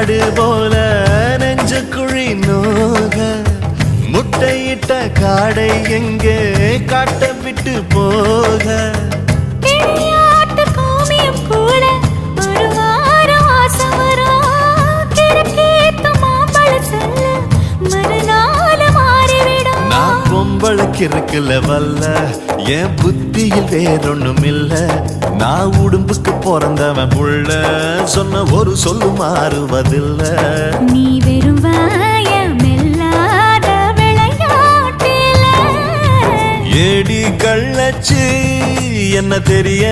காடு போல நெஞ்சு குழி நோக முட்டையிட்ட காடை எங்கே காட்ட விட்டு போக பொம்பளுக்கு இருக்குல்ல வல்ல என் புத்தியில் வேறொன்னும் இல்ல நான் உடும்புக்கு பிறந்தவன் புள்ள சொன்ன ஒரு சொல்லு மாறுவதில்ல நீ வெறும் வாயமில்லாத விளையாட்டில ஏடி கள்ளச்சி என்ன தெரிய